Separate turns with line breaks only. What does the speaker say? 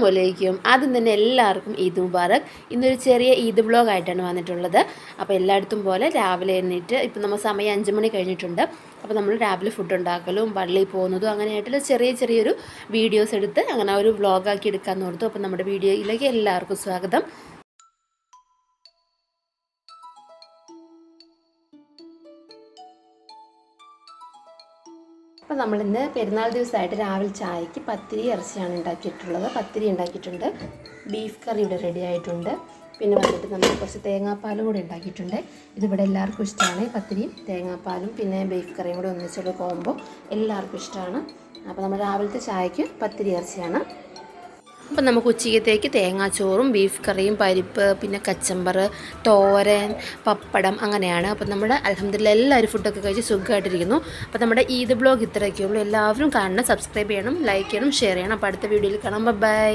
അസ്സലാമലൈക്കും. ആദ്യം തന്നെ എല്ലാവർക്കും ഈദ് മുബാറക്. ഇന്നൊരു ചെറിയ ഈദ് വ്ളോഗായിട്ടാണ് വന്നിട്ടുള്ളത്. അപ്പോൾ എല്ലായിടത്തും പോലെ രാവിലെ എഴുന്നേറ്റ് ഇപ്പം നമ്മൾ സമയം 5 മണി കഴിഞ്ഞിട്ടുണ്ട്. അപ്പോൾ നമ്മൾ രാവിലെ ഫുഡ് ഉണ്ടാക്കലും പള്ളിയിൽ പോകുന്നതും അങ്ങനെയായിട്ടുള്ള ചെറിയൊരു വീഡിയോസ് എടുത്ത് അങ്ങനെ ഒരു വ്ളോഗാക്കി എടുക്കാമെന്ന് ഓർത്തു. അപ്പോൾ നമ്മുടെ വീഡിയോയിലേക്ക് എല്ലാവർക്കും സ്വാഗതം. അപ്പോൾ നമ്മളിന്ന് പെരുന്നാൾ ദിവസമായിട്ട് രാവിലെ ചായക്ക് പത്തിരി ഇറച്ചിയാണ് ഉണ്ടാക്കിയിട്ടുള്ളത്. പത്തിരി ഉണ്ടാക്കിയിട്ടുണ്ട്, ബീഫ് കറി ഇവിടെ റെഡി ആയിട്ടുണ്ട്. പിന്നെ വന്നിട്ട് നമ്മൾ കുറച്ച് തേങ്ങാപ്പാലും കൂടെ ഉണ്ടാക്കിയിട്ടുണ്ട്. ഇതിവിടെ എല്ലാവർക്കും ഇഷ്ടമാണ്. പത്തിരിയും തേങ്ങാപ്പാലും പിന്നെ ബീഫ് കറിയും കൂടെ ഒന്നിച്ചുള്ള കോംബോ എല്ലാവർക്കും ഇഷ്ടമാണ്. അപ്പോൾ നമ്മൾ രാവിലത്തെ ചായക്ക് പത്തിരി ഇറച്ചിയാണ്. അപ്പം നമുക്ക് ഉച്ചയ്ക്കത്തേക്ക് തേങ്ങാച്ചോറും ബീഫ് കറിയും പരിപ്പ് പിന്നെ കച്ചമ്പർ തോരൻ പപ്പടം അങ്ങനെയാണ്. അപ്പം നമ്മുടെ അൽഹംദുലില്ലാ എല്ലാവരും ഫുഡൊക്കെ കഴിച്ച് സുഖമായിട്ടിരിക്കുന്നു. അപ്പോൾ നമ്മുടെ ഈദ് ബ്ലോഗ് ഇത്രയൊക്കെയുള്ളൂ. എല്ലാവരും കാണണം, സബ്സ്ക്രൈബ് ചെയ്യണം, ലൈക്ക് ചെയ്യണം, ഷെയർ ചെയ്യണം. അപ്പോൾ അടുത്ത വീഡിയോയിൽ കാണാം. ബൈ.